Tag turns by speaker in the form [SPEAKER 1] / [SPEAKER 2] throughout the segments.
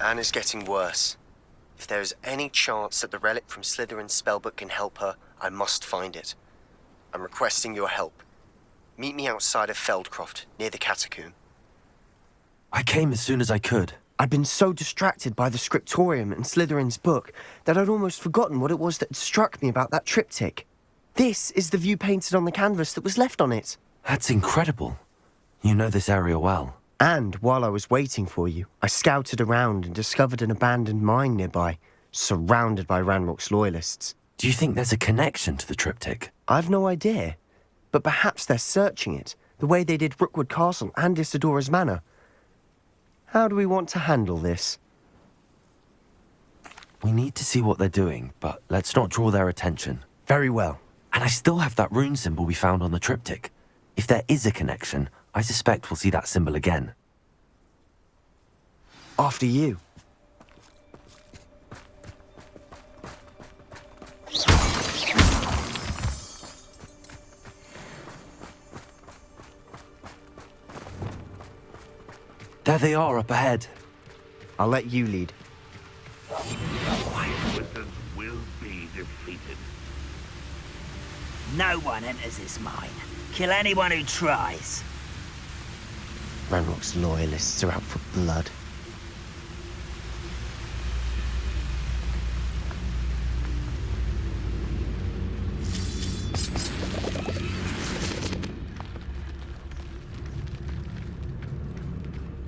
[SPEAKER 1] Anna's getting worse. If there is any chance that the relic from Slytherin's spellbook can help her, I must find it. I'm requesting your help. Meet me outside of Feldcroft, near the catacomb.
[SPEAKER 2] I came as soon as I could. I'd been so distracted by the scriptorium and Slytherin's book that I'd almost forgotten what it was that had struck me about that triptych. This is the view painted on the canvas that was left on it. That's incredible. You know this area well. And while I was waiting for you, I scouted around and discovered an abandoned mine nearby, surrounded by Ranrock's loyalists. Do you think there's a connection to the triptych? I've no idea. But perhaps they're searching it, the way they did Rookwood Castle and Isidora's Manor. How do we want to handle this? We need to see what they're doing, but let's not draw their attention. Very well. And I still have that rune symbol we found on the triptych. If there is a connection, I suspect we'll see that symbol again. After you. There they are up ahead. I'll let you lead.
[SPEAKER 3] White wizards will be defeated.
[SPEAKER 4] No one enters this mine. Kill anyone who tries.
[SPEAKER 2] Ranrock's loyalists are out for blood.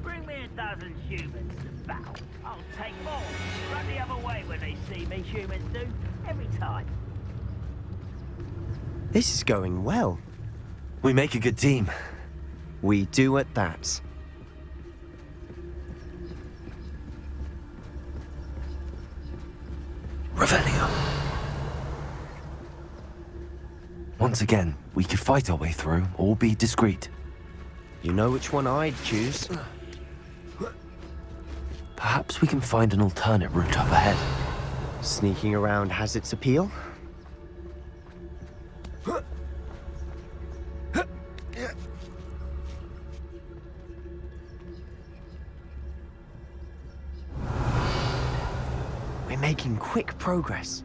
[SPEAKER 4] Bring me 1,000 humans to battle. I'll take more. Run the other way when they see me, humans do. Every time.
[SPEAKER 2] This is going well. We make a good team. We do at that. Revelio. Once again, we could fight our way through or be discreet. You know which one I'd choose. Perhaps we can find an alternate route up ahead. Sneaking around has its appeal. We're making quick progress.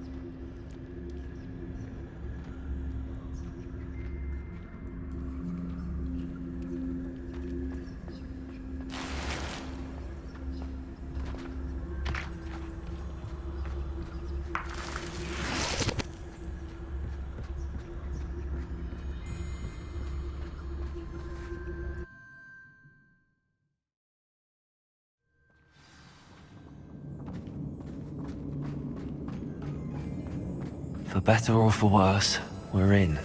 [SPEAKER 2] For better or for worse, we're in.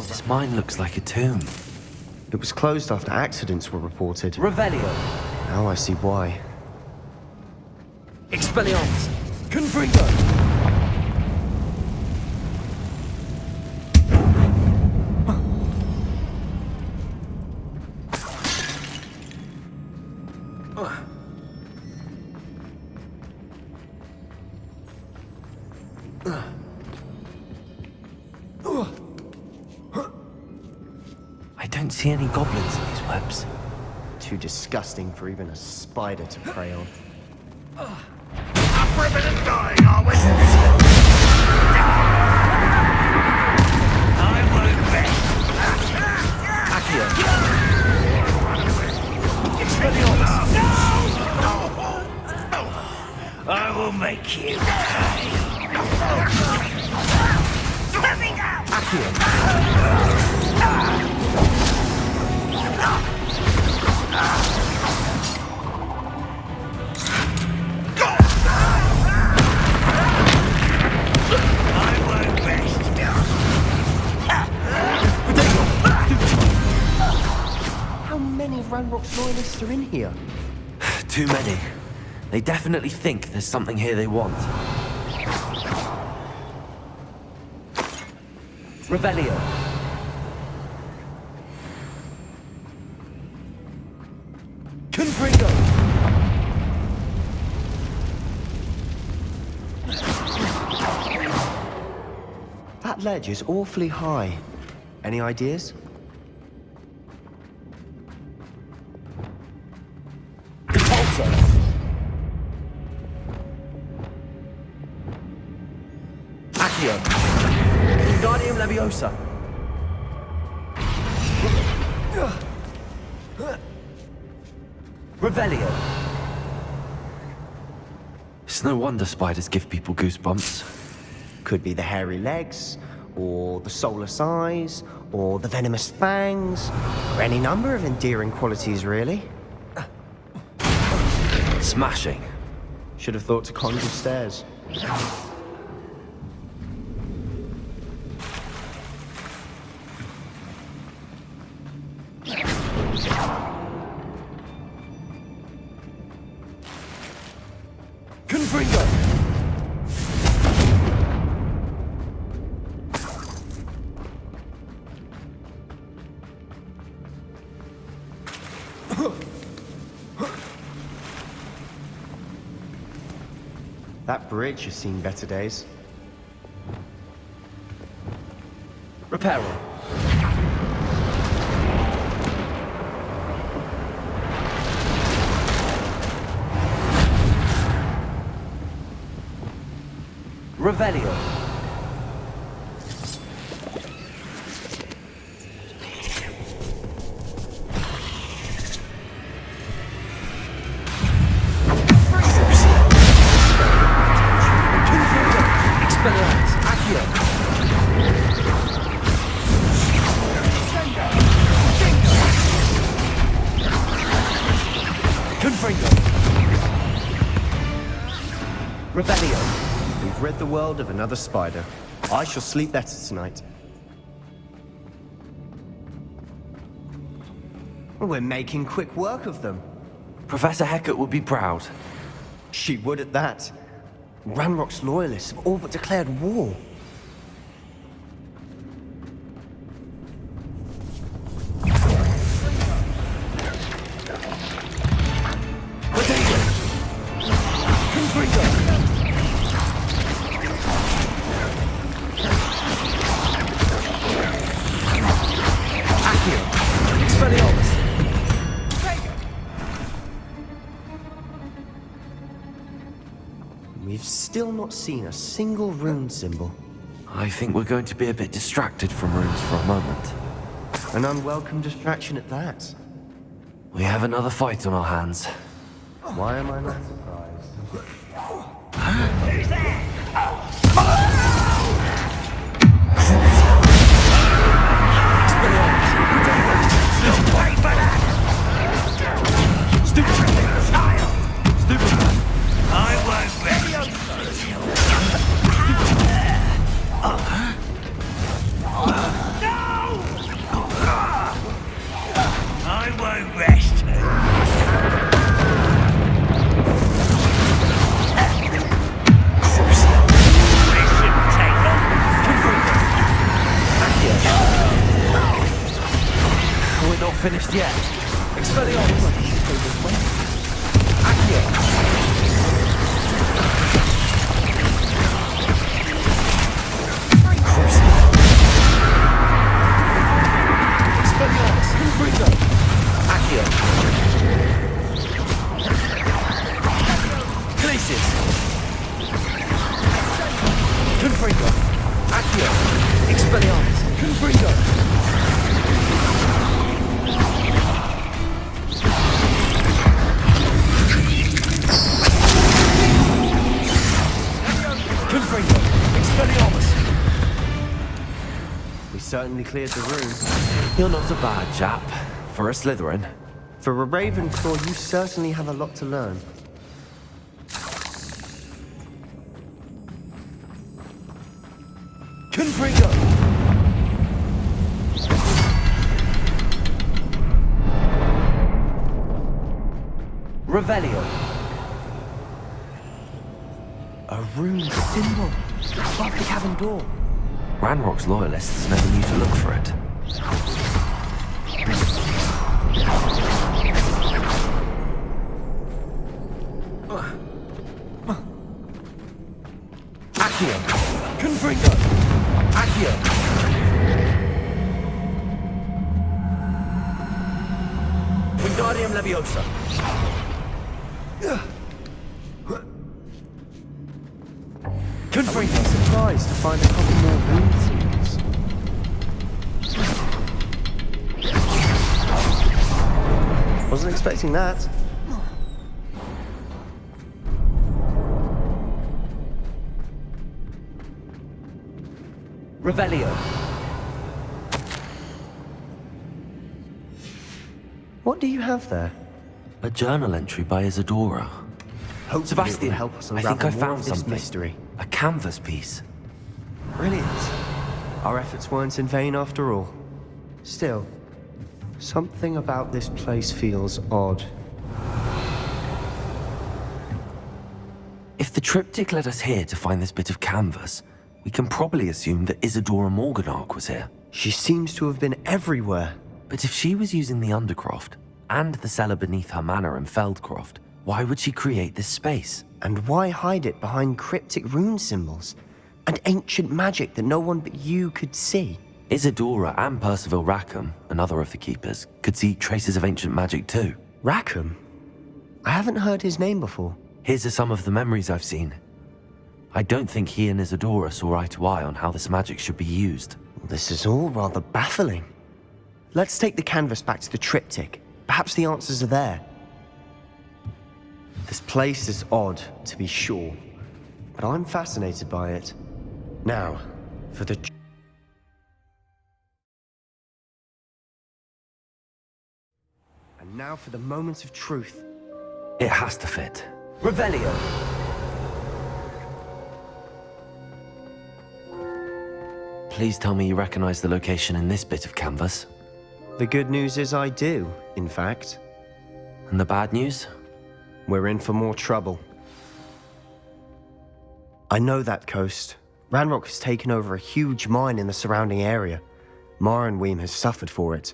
[SPEAKER 2] This mine looks like a tomb. It was closed after accidents were reported.
[SPEAKER 5] Revelio.
[SPEAKER 2] Now I see why.
[SPEAKER 5] Expelliarmus. Confringo.
[SPEAKER 2] I don't see any goblins in these webs. Too disgusting for even a spider to prey on.
[SPEAKER 3] Up ribbon and dying, are we?
[SPEAKER 4] I won't bet.
[SPEAKER 5] Accio.
[SPEAKER 4] Expelliarmus. No! I will make you pay. Let me go!
[SPEAKER 5] Accio.
[SPEAKER 2] How many of Ranrock's loyalists are in here?
[SPEAKER 5] Too many. They definitely think there's something here they want. Revelio. Confringo.
[SPEAKER 2] ledge is awfully high. Any ideas?
[SPEAKER 5] Repulsor! Accio! Wingardium Leviosa! Revelio! It's no wonder spiders give people goosebumps.
[SPEAKER 2] Could be the hairy legs, or the soulless eyes, or the venomous fangs, or any number of endearing qualities, really.
[SPEAKER 5] Smashing.
[SPEAKER 2] Should have thought to conjure stairs.
[SPEAKER 5] Confringo!
[SPEAKER 2] That bridge has seen better days.
[SPEAKER 5] Reparo. Revelio. Expelliarmus. Accio. Confringo. Revelio.
[SPEAKER 2] We've rid the world of another spider. I shall sleep better tonight. We're making quick work of them.
[SPEAKER 5] Professor Hecat would be proud.
[SPEAKER 2] She would at that. Ranrock's loyalists have all but declared war. We've still not seen a single rune symbol.
[SPEAKER 5] I think we're going to be a bit distracted from runes for a moment.
[SPEAKER 2] An unwelcome distraction at that.
[SPEAKER 5] We have another fight on our hands.
[SPEAKER 2] Why am I not surprised?
[SPEAKER 4] Who's there? Wait for that!
[SPEAKER 5] Stupid
[SPEAKER 4] Child!
[SPEAKER 5] Stupid
[SPEAKER 4] I won't rest. I won't rest. This shouldn't take long.
[SPEAKER 5] We're not finished yet. Expelliarmus. Accio. Expelliarmus. Confringo. Accio. Glacius. Confringo. Accio. Expelliarmus. Confringo. Confringo. Expelliarmus.
[SPEAKER 2] We certainly cleared the room.
[SPEAKER 5] You're not a bad chap. For a Slytherin.
[SPEAKER 2] For a Ravenclaw, you certainly have a lot to learn.
[SPEAKER 5] Confringo! Revelio.
[SPEAKER 2] A rune symbol above the cavern door.
[SPEAKER 5] Ranrock's loyalists never knew to look for it. Accio. Confringo. Accio. Wingardium Leviosa. Confringo.
[SPEAKER 2] Surprised to find a couple more rune symbols. Wasn't expecting that.
[SPEAKER 5] Revelio.
[SPEAKER 2] What do you have there?
[SPEAKER 5] A journal entry by Isadora.
[SPEAKER 2] Hopefully
[SPEAKER 5] Sebastian,
[SPEAKER 2] it will help us
[SPEAKER 5] I think
[SPEAKER 2] unravel
[SPEAKER 5] I
[SPEAKER 2] more
[SPEAKER 5] found
[SPEAKER 2] of this
[SPEAKER 5] something.
[SPEAKER 2] mystery.
[SPEAKER 5] A canvas piece.
[SPEAKER 2] Brilliant. Our efforts weren't in vain after all. Still, something about this place feels odd.
[SPEAKER 5] If the triptych led us here to find this bit of canvas, we can probably assume that Isadora Morganach was here.
[SPEAKER 2] She seems to have been everywhere.
[SPEAKER 5] But if she was using the Undercroft and the cellar beneath her manor in Feldcroft, why would she create this space?
[SPEAKER 2] And why hide it behind cryptic rune symbols? And ancient magic that no one but you could see?
[SPEAKER 5] Isadora and Percival Rackham, another of the keepers, could see traces of ancient magic too.
[SPEAKER 2] Rackham? I haven't heard his name before.
[SPEAKER 5] Here's are some of the memories I've seen. I don't think he and Isadora saw eye to eye on how this magic should be used.
[SPEAKER 2] This is all rather baffling. Let's take the canvas back to the triptych. Perhaps the answers are there. This place is odd, to be sure, but I'm fascinated by it. Now, for the... And now for the moment of truth.
[SPEAKER 5] It has to fit.
[SPEAKER 2] Revelio!
[SPEAKER 5] Please tell me you recognize the location in this bit of canvas.
[SPEAKER 2] The good news is I do, in fact.
[SPEAKER 5] And the bad news?
[SPEAKER 2] We're in for more trouble. I know that coast. Ranrock has taken over a huge mine in the surrounding area. Marenweem has suffered for it.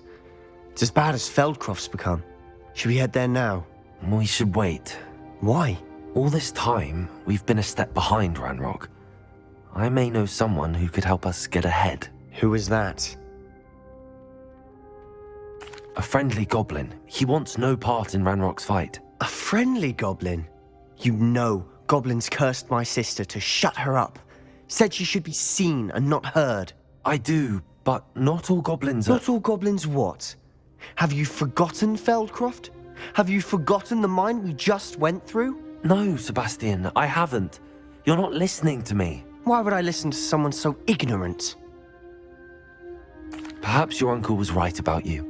[SPEAKER 2] It's as bad as Feldcroft's become. Should we head there now?
[SPEAKER 5] We should wait.
[SPEAKER 2] Why?
[SPEAKER 5] All this time, we've been a step behind Ranrock. I may know someone who could help us get ahead.
[SPEAKER 2] Who is that?
[SPEAKER 5] A friendly goblin. He wants no part in Ranrock's fight.
[SPEAKER 2] A friendly goblin? You know goblins cursed my sister to shut her up. Said she should be seen and not heard.
[SPEAKER 5] I do, but not all goblins are...
[SPEAKER 2] Not all goblins what? Have you forgotten Feldcroft? Have you forgotten the mine we just went through?
[SPEAKER 5] No, Sebastian, I haven't. You're not listening to me.
[SPEAKER 2] Why would I listen to someone so ignorant?
[SPEAKER 5] Perhaps your uncle was right about you.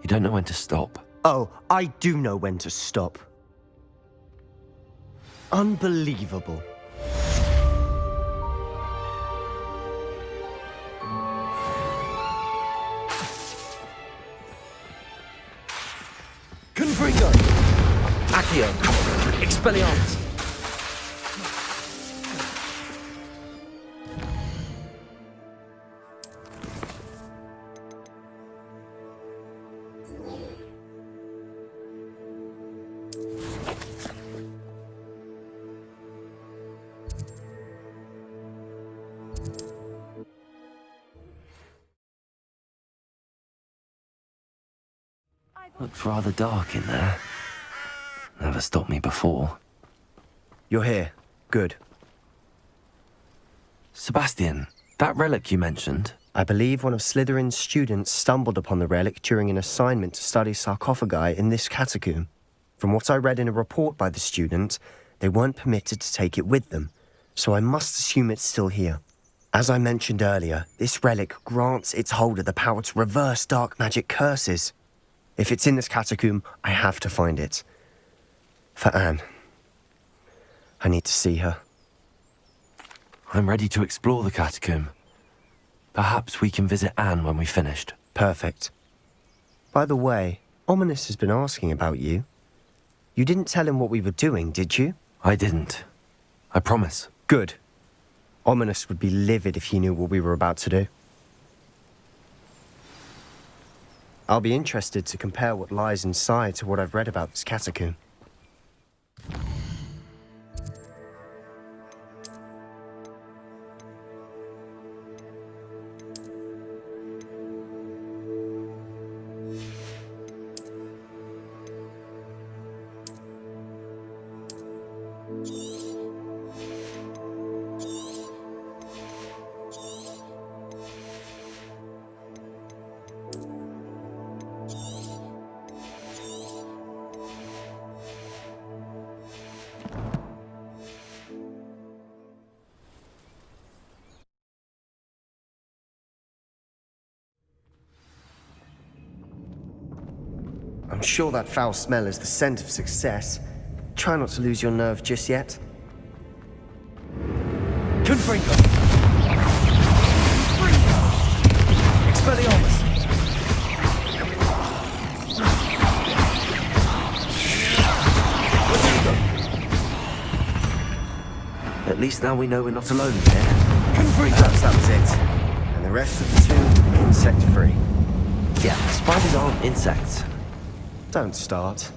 [SPEAKER 5] You don't know when to stop.
[SPEAKER 2] Oh, I do know when to stop. Unbelievable.
[SPEAKER 5] Confringo! Accio! Expelliarmus! Looks rather dark in there. Never stopped me before.
[SPEAKER 2] You're here. Good.
[SPEAKER 5] Sebastian, that relic you mentioned,
[SPEAKER 2] I believe one of Slytherin's students stumbled upon the relic during an assignment to study sarcophagi in this catacomb. From what I read in a report by the student, they weren't permitted to take it with them, so I must assume it's still here. As I mentioned earlier, this relic grants its holder the power to reverse dark magic curses. If it's in this catacomb, I have to find it. For Anne. I need to see her.
[SPEAKER 5] I'm ready to explore the catacomb. Perhaps we can visit Anne when we've finished.
[SPEAKER 2] Perfect. By the way, Ominous has been asking about you. You didn't tell him what we were doing, did you?
[SPEAKER 5] I didn't. I promise.
[SPEAKER 2] Good. Ominous would be livid if he knew what we were about to do. I'll be interested to compare what lies inside to what I've read about this catacomb. sure that foul smell is the scent of success. Try not to lose your nerve just yet.
[SPEAKER 5] Confringo! Expelliarmus! At least now we know we're not alone here.
[SPEAKER 2] Perhaps that was it. And the rest of the tomb, insect-free.
[SPEAKER 5] Yeah, spiders aren't insects.
[SPEAKER 2] Don't start.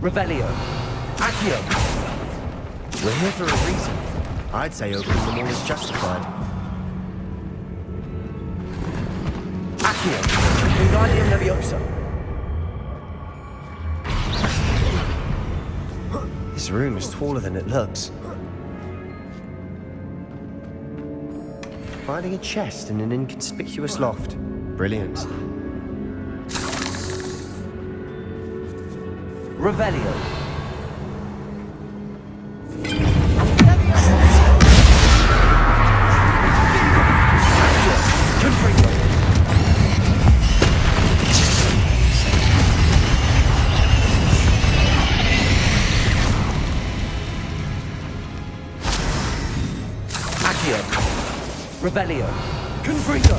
[SPEAKER 5] Revelio. Accio.
[SPEAKER 2] We're here for a reason. I'd say opening them all is justified.
[SPEAKER 5] Accio. Wingardium Leviosa.
[SPEAKER 2] This room is taller than it looks. Finding a chest in an inconspicuous loft. Brilliant.
[SPEAKER 5] Revelio. Confringo. Accio. Revelio. Confringo.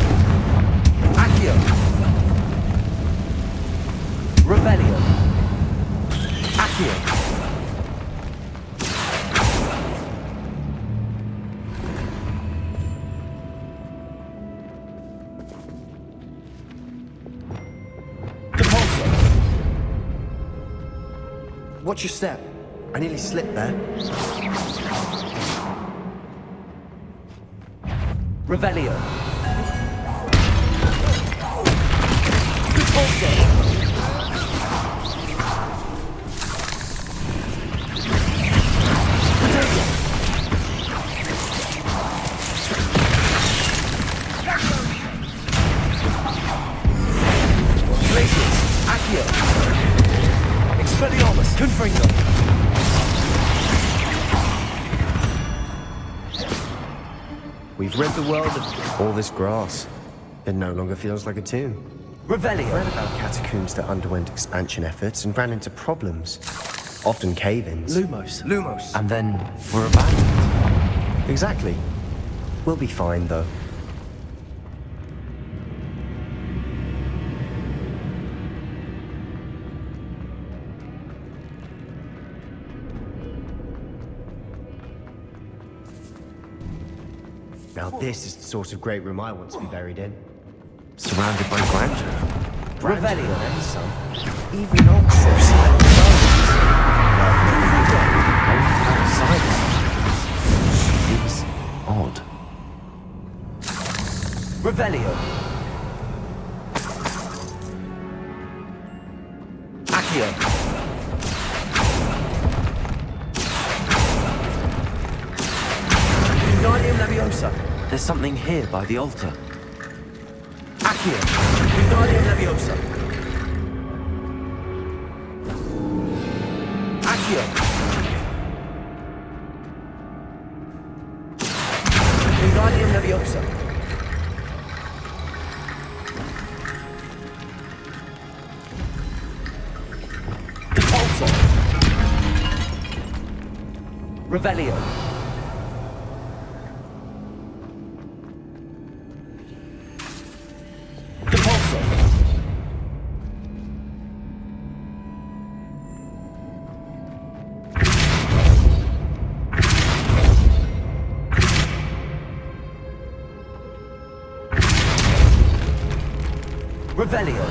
[SPEAKER 5] Accio. Revelio. Accio. Compulso.
[SPEAKER 2] Watch your step. I nearly slipped there.
[SPEAKER 5] Revelio. Compulso. Glacius. Accio. Expelliarmus. Confringo.
[SPEAKER 2] We've rid the world of all this grass. It no longer feels like a tomb.
[SPEAKER 5] Revelio.
[SPEAKER 2] Read about catacombs that underwent expansion efforts and ran into problems. Often cave-ins.
[SPEAKER 5] Lumos. And then we're abandoned.
[SPEAKER 2] Exactly. We'll be fine, though. Now this is the sort of great room I want to be buried in.
[SPEAKER 5] Surrounded by grandeur. Revelio.
[SPEAKER 2] And some. Even oxes and bones.
[SPEAKER 5] Outside. It's odd. Revelio. Accio. Wingardium Leviosa. There's something here by the altar. Accio. Wingardium Leviosa. Accio. Wingardium Leviosa. Compulso. Revelio. Compulso. Revelio.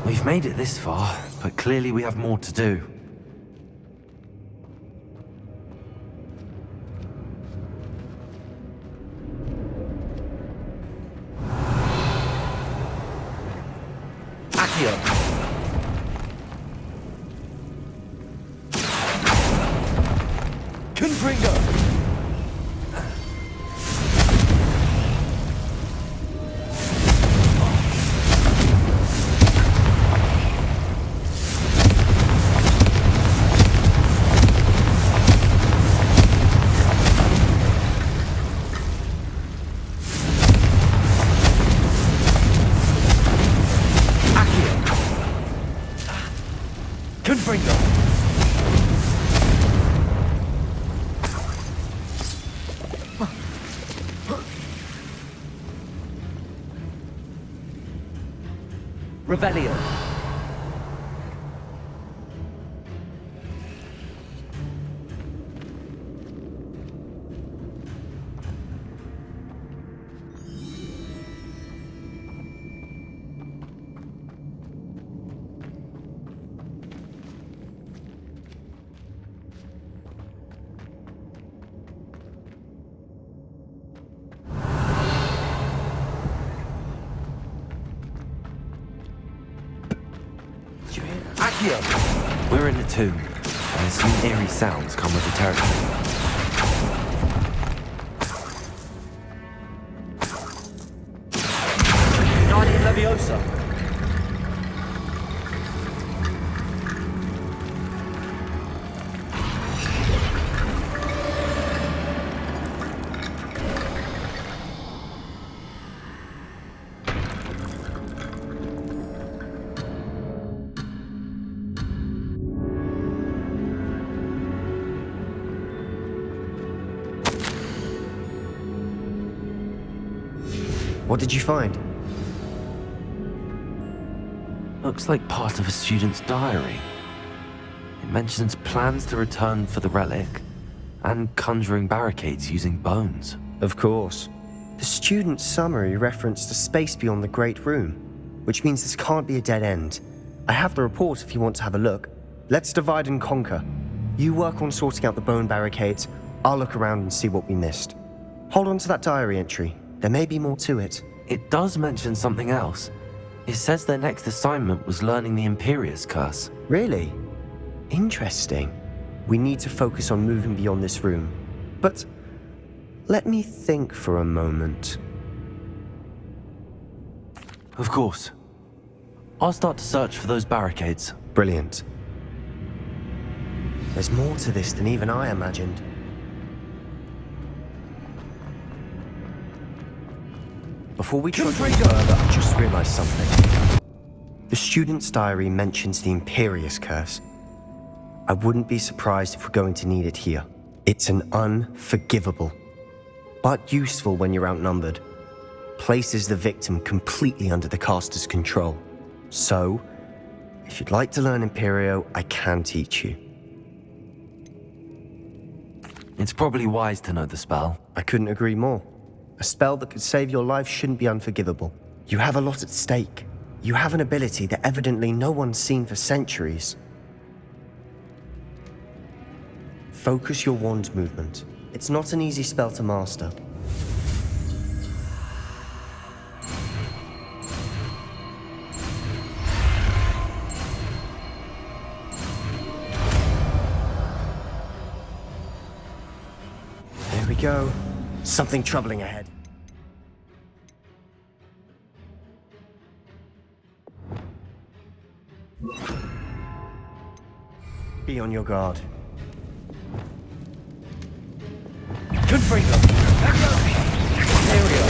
[SPEAKER 5] We've made it this far, but clearly we have more to do. Accio. Confringo. Revelio. Accio! We're in a tomb, and some eerie sounds come with the territory. Guardian Leviosa!
[SPEAKER 2] What did you find?
[SPEAKER 5] Looks like part of a student's diary. It mentions plans to return for the relic and conjuring barricades using bones.
[SPEAKER 2] Of course. The student's summary referenced a space beyond the Great Room, which means this can't be a dead end. I have the report if you want to have a look. Let's divide and conquer. You work on sorting out the bone barricades. I'll look around and see what we missed. Hold on to that diary entry. There may be more to it.
[SPEAKER 5] It does mention something else. It says their next assignment was learning the Imperius Curse.
[SPEAKER 2] Really? Interesting. We need to focus on moving beyond this room. But let me think for a moment.
[SPEAKER 5] Of course. I'll start to search for those barricades.
[SPEAKER 2] Brilliant. There's more to this than even I imagined. Before we trudge on further, I just realized something. The student's diary mentions the Imperius Curse. I wouldn't be surprised if we're going to need it here. It's an unforgivable, but useful when you're outnumbered. Places the victim completely under the caster's control. So, if you'd like to learn Imperio, I can teach you.
[SPEAKER 5] It's probably wise to know the spell.
[SPEAKER 2] I couldn't agree more. A spell that could save your life shouldn't be unforgivable. You have a lot at stake. You have an ability that evidently no one's seen for centuries. Focus your wand movement. It's not an easy spell to master. There we go. Something troubling ahead. Be on your guard.
[SPEAKER 5] Confringo! Area!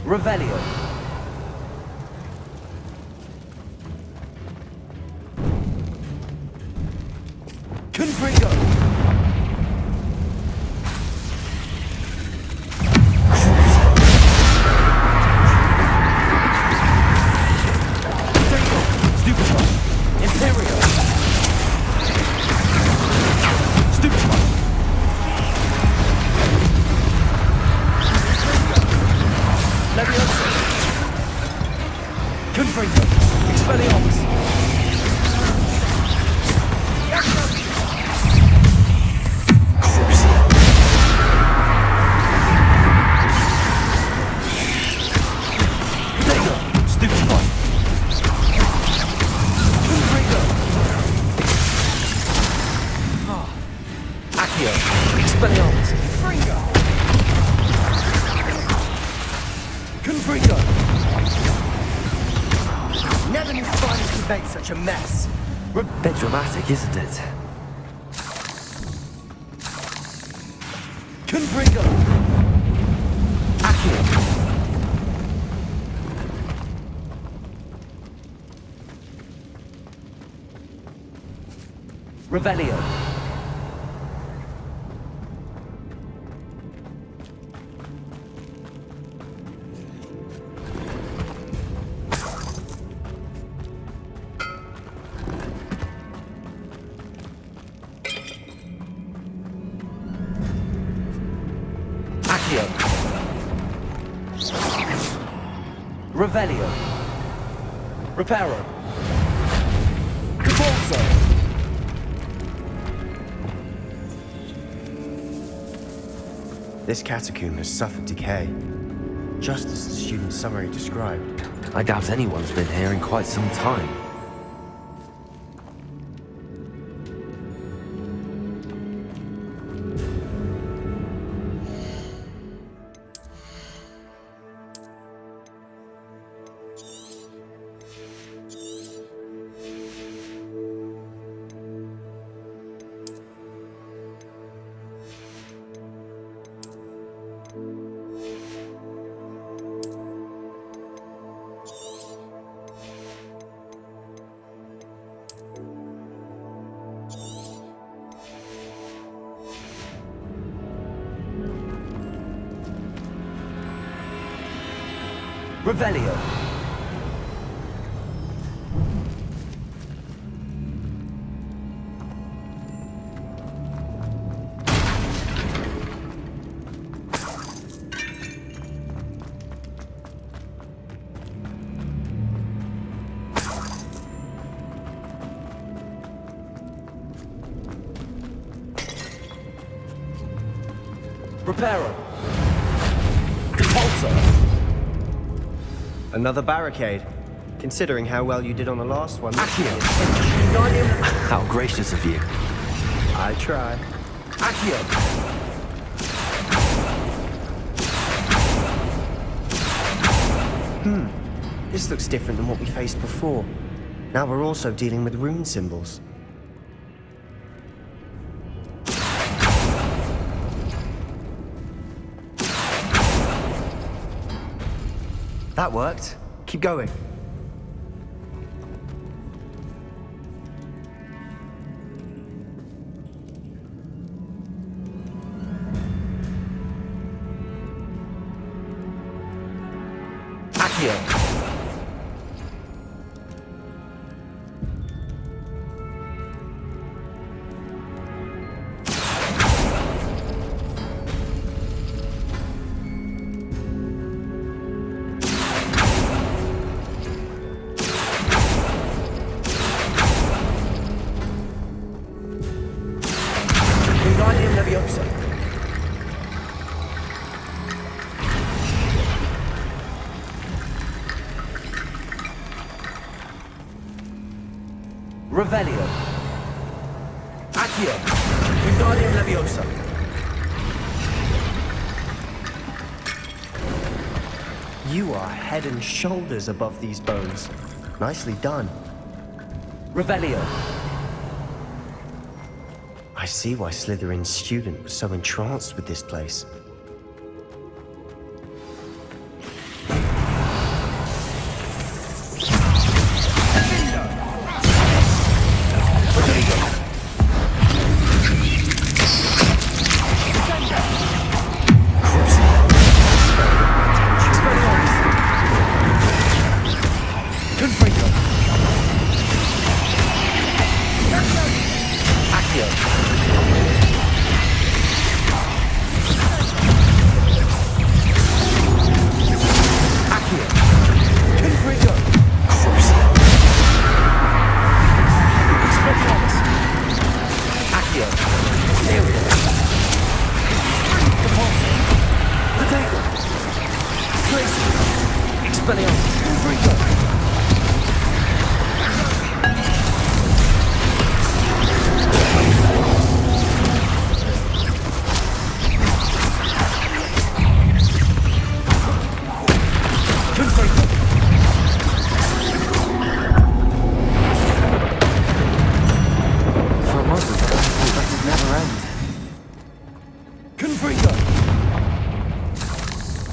[SPEAKER 5] Revelio. Confringo. Stupefy. Imperio. Stupefy. Leviosa. Confringo. Expelliarmus. Potato. Stupefy. Confringo. Accio. Expelliarmus. Fringo. Confringo.
[SPEAKER 2] Never knew spiders could make such a mess.
[SPEAKER 5] Bit dramatic, isn't it?
[SPEAKER 2] Confringo.
[SPEAKER 5] Accio.
[SPEAKER 6] Revelio. Accio. Revelio. Reparo. Repulsor.
[SPEAKER 2] This catacomb has suffered decay, just as the student's summary described.
[SPEAKER 5] I doubt anyone's been here in quite some time.
[SPEAKER 6] Revelio. Reparo. Repulsor.
[SPEAKER 2] Another barricade. Considering how well you did on the last one.
[SPEAKER 6] Accio.
[SPEAKER 5] How gracious of you.
[SPEAKER 2] I try.
[SPEAKER 6] Accio.
[SPEAKER 2] This looks different than what we faced before. Now we're also dealing with rune symbols. That worked. Keep going.
[SPEAKER 6] Accio. Wingardium Leviosa. Revelio. Accio. Wingardium Leviosa.
[SPEAKER 2] You are head and shoulders above these bones. Nicely done.
[SPEAKER 6] Revelio.
[SPEAKER 2] I see why Slytherin's student was so entranced with this place.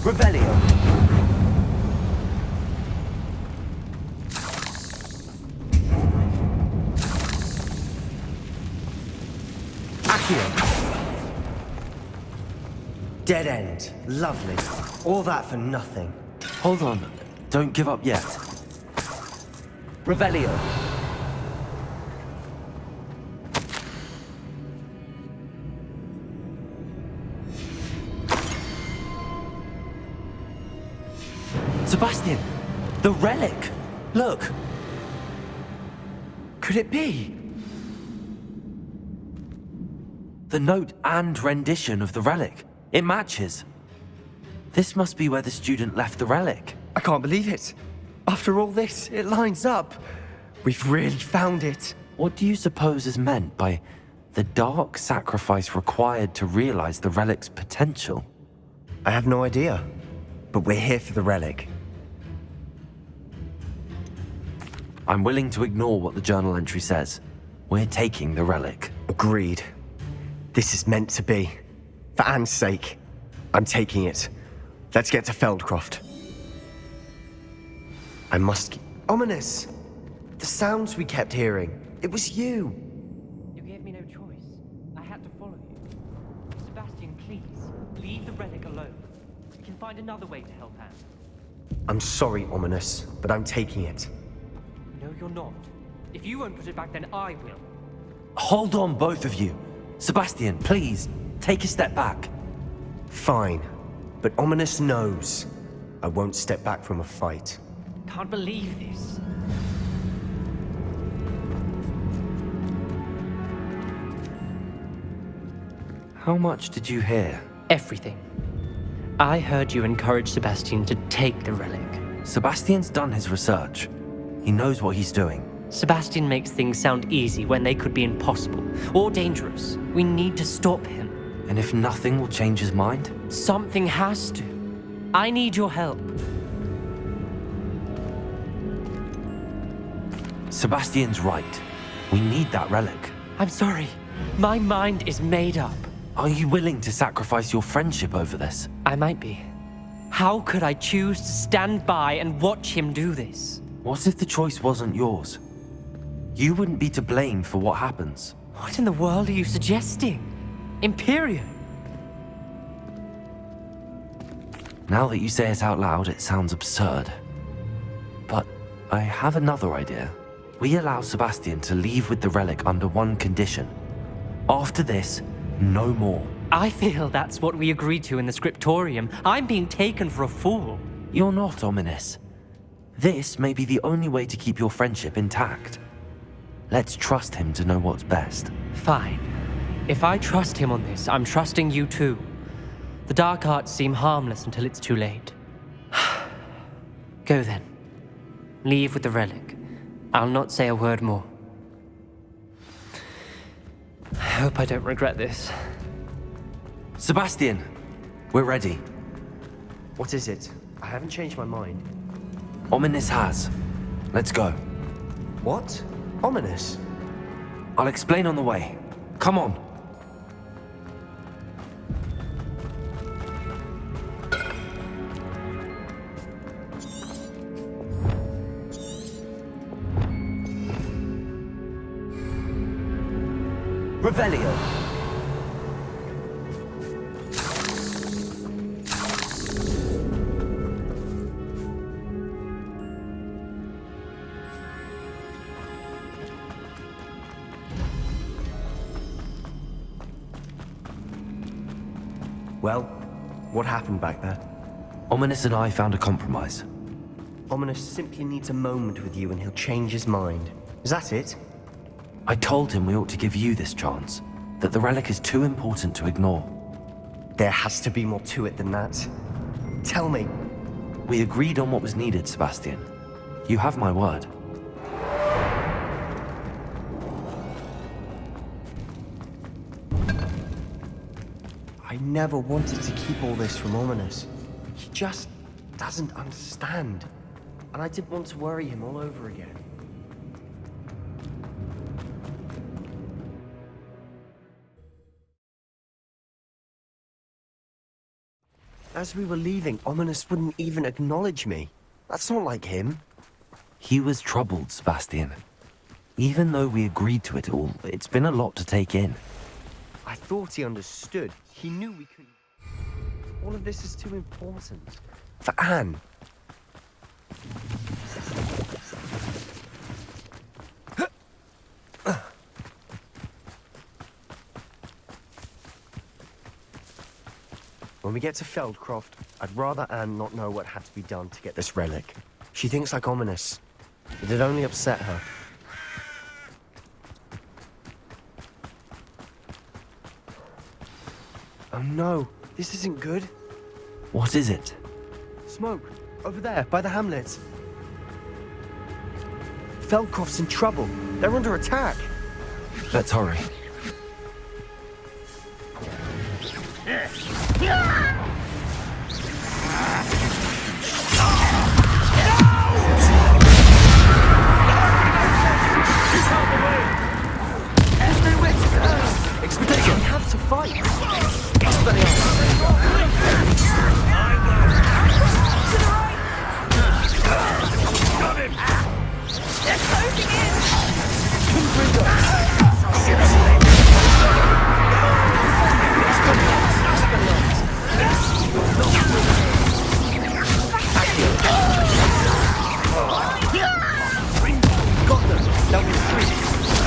[SPEAKER 6] Revelio.
[SPEAKER 2] Dead end. Lovely. All that for nothing.
[SPEAKER 5] Hold on. Don't give up yet.
[SPEAKER 6] Revelio.
[SPEAKER 5] Sebastian! The relic! Look!
[SPEAKER 2] Could it be?
[SPEAKER 5] The note and rendition of the relic. It matches. This must be where the student left the relic.
[SPEAKER 2] I can't believe it. After all this, it lines up. We've really found it.
[SPEAKER 5] What do you suppose is meant by the dark sacrifice required to realize the relic's potential?
[SPEAKER 2] I have no idea. But we're here for the relic.
[SPEAKER 5] I'm willing to ignore what the journal entry says. We're taking the relic.
[SPEAKER 2] Agreed. This is meant to be. For Anne's sake, I'm taking it. Let's get to Feldcroft. I must... Ominous! The sounds we kept hearing. It was you.
[SPEAKER 7] You gave me no choice. I had to follow you. Sebastian, please, leave the relic alone. We can find another way to help Anne.
[SPEAKER 2] I'm sorry, Ominous, but I'm taking it.
[SPEAKER 7] No, you're not. If you won't put it back, then I will.
[SPEAKER 5] Hold on, both of you. Sebastian, please, take a step back.
[SPEAKER 2] Fine. But Ominous knows I won't step back from a fight.
[SPEAKER 7] Can't believe this.
[SPEAKER 5] How much did you hear?
[SPEAKER 7] Everything. I heard you encourage Sebastian to take the relic.
[SPEAKER 5] Sebastian's done his research. He knows what he's doing.
[SPEAKER 7] Sebastian makes things sound easy when they could be impossible or dangerous. We need to stop him.
[SPEAKER 5] And if nothing will change his mind?
[SPEAKER 7] Something has to. I need your help.
[SPEAKER 5] Sebastian's right. We need that relic.
[SPEAKER 7] I'm sorry. My mind is made up.
[SPEAKER 5] Are you willing to sacrifice your friendship over this?
[SPEAKER 7] I might be. How could I choose to stand by and watch him do this?
[SPEAKER 5] What if the choice wasn't yours? You wouldn't be to blame for what happens.
[SPEAKER 7] What in the world are you suggesting? Imperium?
[SPEAKER 5] Now that you say it out loud, it sounds absurd. But I have another idea. We allow Sebastian to leave with the relic under one condition. After this, no more.
[SPEAKER 7] I feel that's what we agreed to in the scriptorium. I'm being taken for a fool.
[SPEAKER 5] You're not, Ominous. This may be the only way to keep your friendship intact. Let's trust him to know what's best.
[SPEAKER 7] Fine. If I trust him on this, I'm trusting you too. The dark arts seem harmless until it's too late. Go then. Leave with the relic. I'll not say a word more. I hope I don't regret this.
[SPEAKER 5] Sebastian, we're ready.
[SPEAKER 2] What is it? I haven't changed my mind.
[SPEAKER 5] Ominous has. Let's go.
[SPEAKER 2] What? Ominous?
[SPEAKER 5] I'll explain on the way. Come on.
[SPEAKER 6] Revelio.
[SPEAKER 2] Well, what happened back there?
[SPEAKER 5] Ominous and I found a compromise.
[SPEAKER 2] Ominous simply needs a moment with you and he'll change his mind. Is that it?
[SPEAKER 5] I told him we ought to give you this chance, that the relic is too important to ignore.
[SPEAKER 2] There has to be more to it than that. Tell me.
[SPEAKER 5] We agreed on what was needed, Sebastian. You have my word.
[SPEAKER 2] I never wanted to keep all this from Ominous. He just doesn't understand. And I didn't want to worry him all over again. As we were leaving, Ominous wouldn't even acknowledge me. That's not like him.
[SPEAKER 5] He was troubled, Sebastian. Even though we agreed to it all, it's been a lot to take in.
[SPEAKER 2] I thought he understood. He knew we couldn't... All of this is too important. For Anne. When we get to Feldcroft, I'd rather Anne not know what had to be done to get this relic. She thinks like ominous. It'd only upset her. Oh no, this isn't good.
[SPEAKER 5] What is it?
[SPEAKER 2] Smoke, over there, by the hamlet. Feldcroft's in trouble. They're under attack.
[SPEAKER 5] Let's hurry.
[SPEAKER 2] Expedition, we have to fight.
[SPEAKER 8] They're closing in!
[SPEAKER 2] Got them. That was three.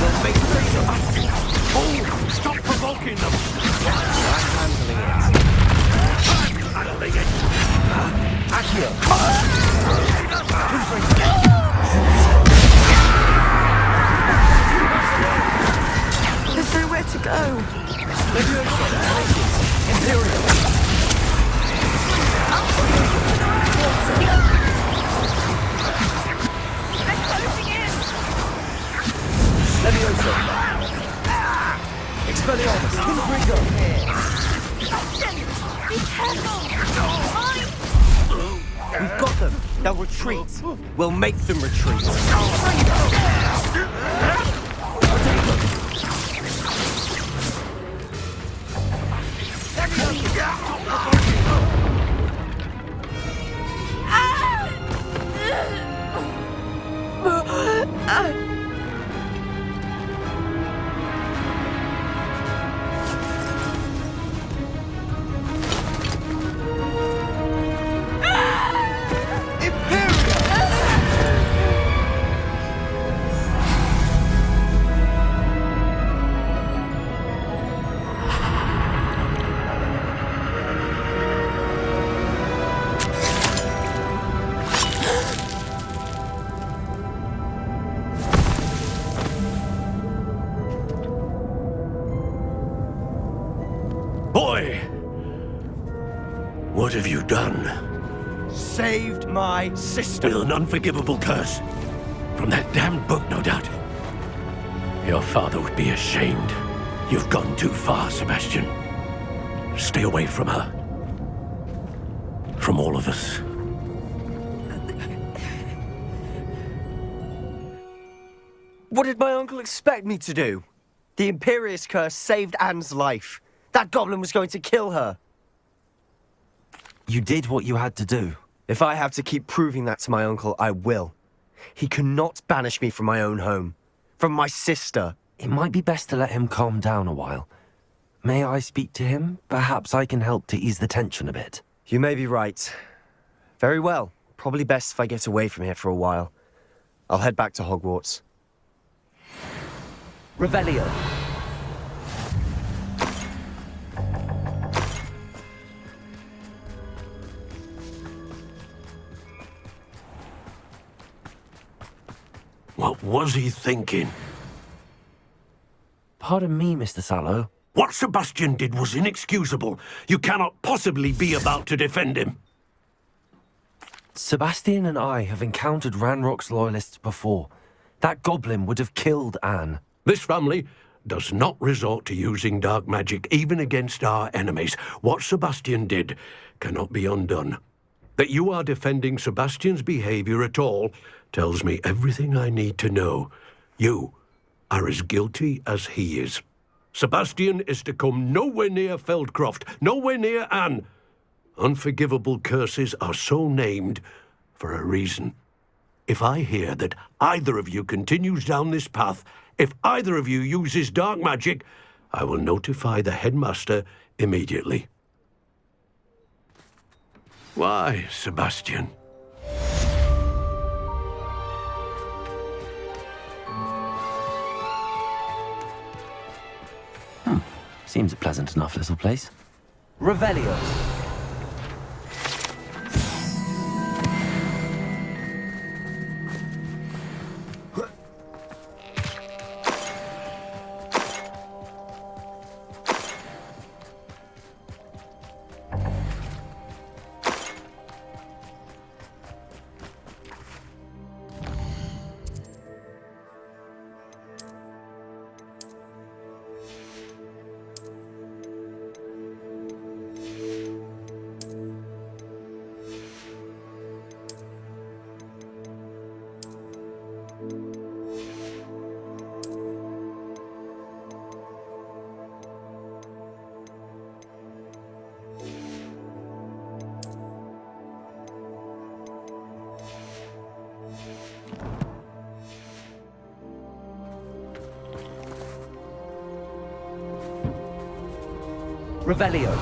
[SPEAKER 2] We'll make three of them.
[SPEAKER 3] Oh, stop provoking them!
[SPEAKER 2] I'm handling it.
[SPEAKER 3] Handling it!
[SPEAKER 2] Accio.
[SPEAKER 8] There's nowhere to go.
[SPEAKER 2] Imperial.
[SPEAKER 8] They're closing in!
[SPEAKER 2] Levioso. Expelliarmus. Confringo.
[SPEAKER 8] Sebastian! Be careful! Mine!
[SPEAKER 2] We've got them. They'll retreat. We'll make them retreat.
[SPEAKER 3] Boy! What have you done?
[SPEAKER 2] Saved my sister.
[SPEAKER 3] With an unforgivable curse. From that damned book, no doubt. Your father would be ashamed. You've gone too far, Sebastian. Stay away from her. From all of us.
[SPEAKER 2] What did my uncle expect me to do? The Imperious curse saved Anne's life. That goblin was going to kill her.
[SPEAKER 5] You did what you had to do.
[SPEAKER 2] If I have to keep proving that to my uncle, I will. He cannot banish me from my own home. From my sister.
[SPEAKER 5] It might be best to let him calm down a while. May I speak to him? Perhaps I can help to ease the tension a bit.
[SPEAKER 2] You may be right. Very well. Probably best if I get away from here for a while. I'll head back to Hogwarts.
[SPEAKER 6] Revelio.
[SPEAKER 3] What was he thinking?
[SPEAKER 5] Pardon me, Mr. Sallow.
[SPEAKER 3] What Sebastian did was inexcusable. You cannot possibly be about to defend him.
[SPEAKER 5] Sebastian and I have encountered Ranrock's loyalists before. That goblin would have killed Anne.
[SPEAKER 3] This family does not resort to using dark magic, even against our enemies. What Sebastian did cannot be undone. That you are defending Sebastian's behavior at all tells me everything I need to know. You are as guilty as he is. Sebastian is to come nowhere near Feldcroft, nowhere near Anne. Unforgivable curses are so named for a reason. If I hear that either of you continues down this path, if either of you uses dark magic, I will notify the headmaster immediately. Why, Sebastian?
[SPEAKER 5] Seems a pleasant enough little place.
[SPEAKER 6] Revelio. Revelio.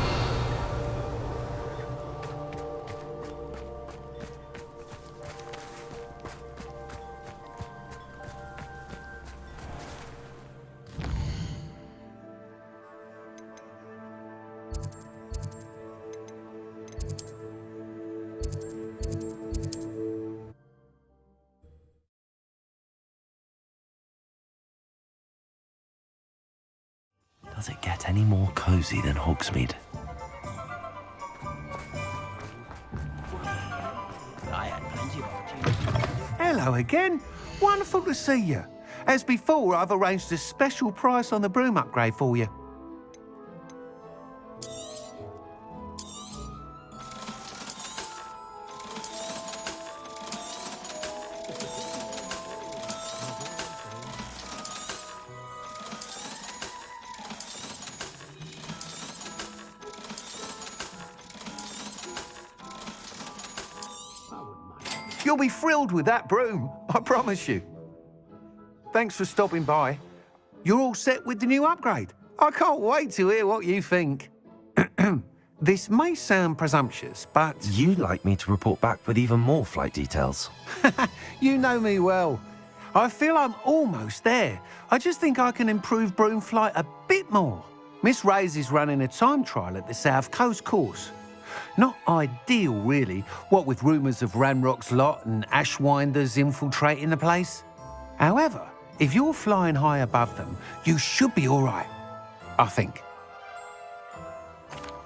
[SPEAKER 5] Does it get any more cozy than Hogsmeade?
[SPEAKER 9] Hello again. Wonderful to see you. As before, I've arranged a special price on the broom upgrade for you. You'll be thrilled with that broom, I promise you. Thanks for stopping by. You're all set with the new upgrade. I can't wait to hear what you think. This may sound presumptuous, but...
[SPEAKER 5] You'd like me to report back with even more flight details.
[SPEAKER 9] You know me well. I feel I'm almost there. I just think I can improve broom flight a bit more. Miss Ray's is running a time trial at the South Coast course. Not ideal, really, what with rumours of Ranrock's lot and Ashwinders infiltrating the place. However, if you're flying high above them, you should be all right, I think.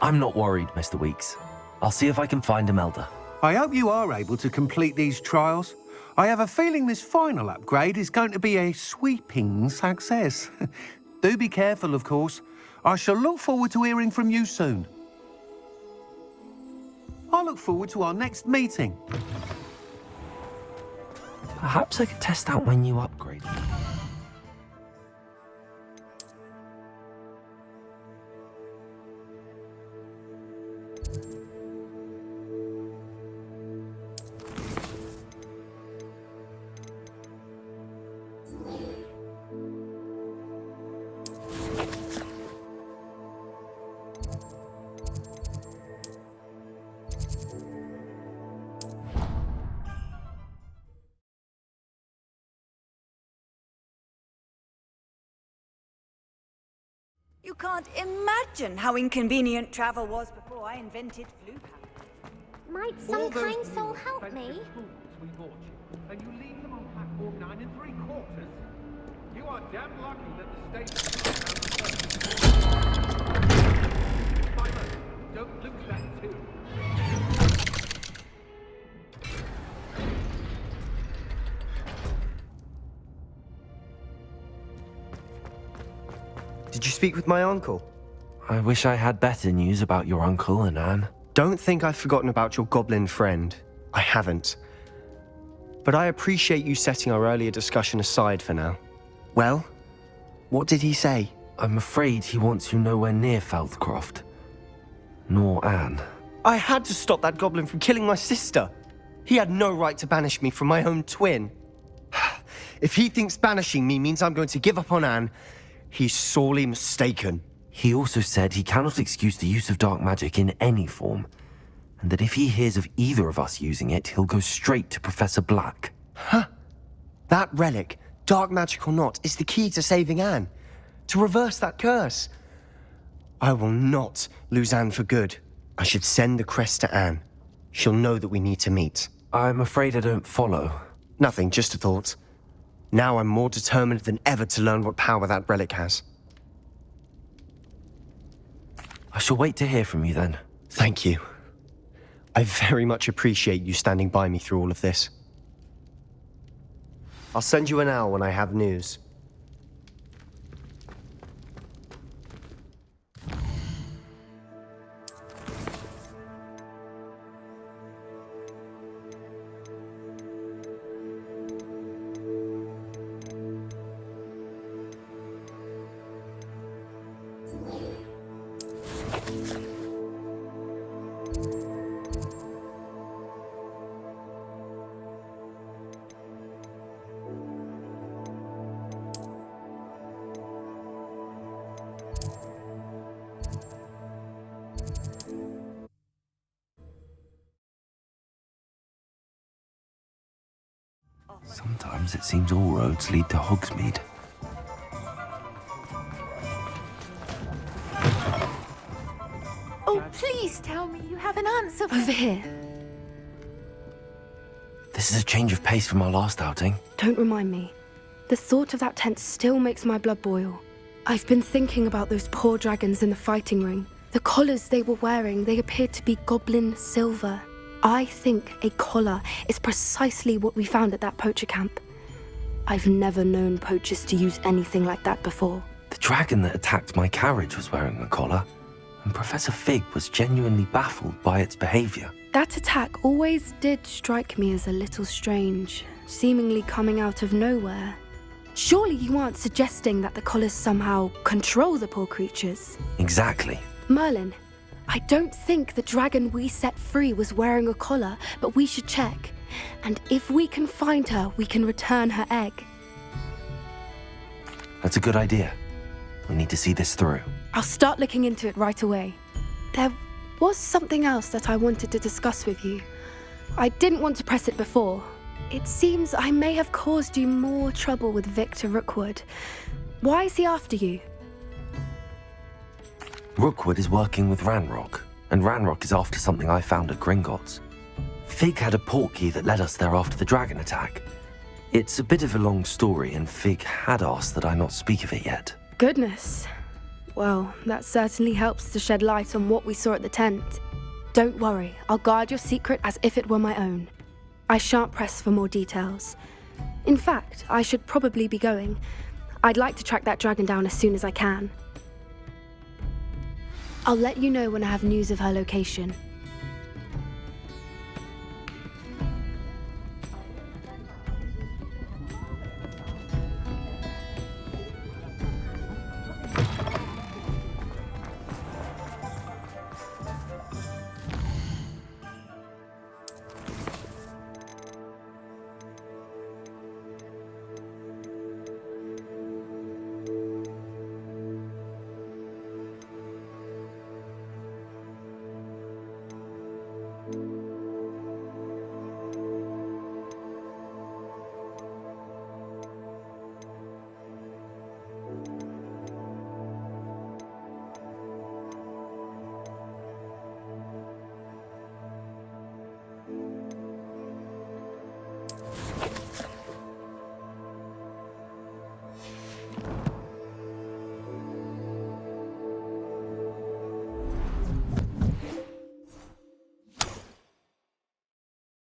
[SPEAKER 5] I'm not worried, Mr. Weeks. I'll see if I can find Imelda.
[SPEAKER 9] I hope you are able to complete these trials. I have a feeling this final upgrade is going to be a sweeping success. Do be careful, of course. I shall look forward to hearing from you soon. I look forward to our next meeting.
[SPEAKER 5] Perhaps I could test out my new upgrade.
[SPEAKER 8] You can't imagine how inconvenient travel was before I invented flu power.
[SPEAKER 10] Might some kind soul help me?
[SPEAKER 9] We bought you, and you leave them on platform 9 3/4. You are damn lucky that the station... Simon, don't lose that too.
[SPEAKER 2] Did you speak with my uncle?
[SPEAKER 5] I wish I had better news about your uncle and Anne.
[SPEAKER 2] Don't think I've forgotten about your goblin friend. I haven't. But I appreciate you setting our earlier discussion aside for now. Well, what did he say?
[SPEAKER 5] I'm afraid he wants you nowhere near Feldcroft. Nor Anne.
[SPEAKER 2] I had to stop that goblin from killing my sister. He had no right to banish me from my own twin. If he thinks banishing me means I'm going to give up on Anne, he's sorely mistaken.
[SPEAKER 5] He also said he cannot excuse the use of dark magic in any form, and that if he hears of either of us using it, he'll go straight to Professor Black.
[SPEAKER 2] That relic, dark magic or not, is the key to saving Anne. To reverse that curse. I will not lose Anne for good. I should send the crest to Anne. She'll know that we need to meet.
[SPEAKER 5] I'm afraid I don't follow.
[SPEAKER 2] Nothing, just a thought. Now I'm more determined than ever to learn what power that relic has.
[SPEAKER 5] I shall wait to hear from you then.
[SPEAKER 2] Thank you. I very much appreciate you standing by me through all of this. I'll send you an owl when I have news.
[SPEAKER 5] Sometimes it seems all roads lead to Hogsmeade.
[SPEAKER 10] Oh, please tell me you have an answer for...
[SPEAKER 11] Over here.
[SPEAKER 5] This is a change of pace from our last outing.
[SPEAKER 11] Don't remind me. The thought of that tent still makes my blood boil. I've been thinking about those poor dragons in the fighting ring. The collars they were wearing, they appeared to be goblin silver. I think a collar is precisely what we found at that poacher camp. I've never known poachers to use anything like that before.
[SPEAKER 5] The dragon that attacked my carriage was wearing a collar, and Professor Fig was genuinely baffled by its behavior.
[SPEAKER 11] That attack always did strike me as a little strange, seemingly coming out of nowhere. Surely you aren't suggesting that the collars somehow control the poor creatures?
[SPEAKER 5] Exactly.
[SPEAKER 11] Merlin, I don't think the dragon we set free was wearing a collar, but we should check. And if we can find her, we can return her egg.
[SPEAKER 5] That's a good idea. We need to see this through.
[SPEAKER 11] I'll start looking into it right away. There was something else that I wanted to discuss with you. I didn't want to press it before. It seems I may have caused you more trouble with Victor Rookwood. Why is he after you?
[SPEAKER 5] Rookwood is working with Ranrock, and Ranrock is after something I found at Gringotts. Fig had a portkey that led us there after the dragon attack. It's a bit of a long story, and Fig had asked that I not speak of it yet.
[SPEAKER 11] Goodness. Well, that certainly helps to shed light on what we saw at the tent. Don't worry, I'll guard your secret as if it were my own. I shan't press for more details. In fact, I should probably be going. I'd like to track that dragon down as soon as I can. I'll let you know when I have news of her location.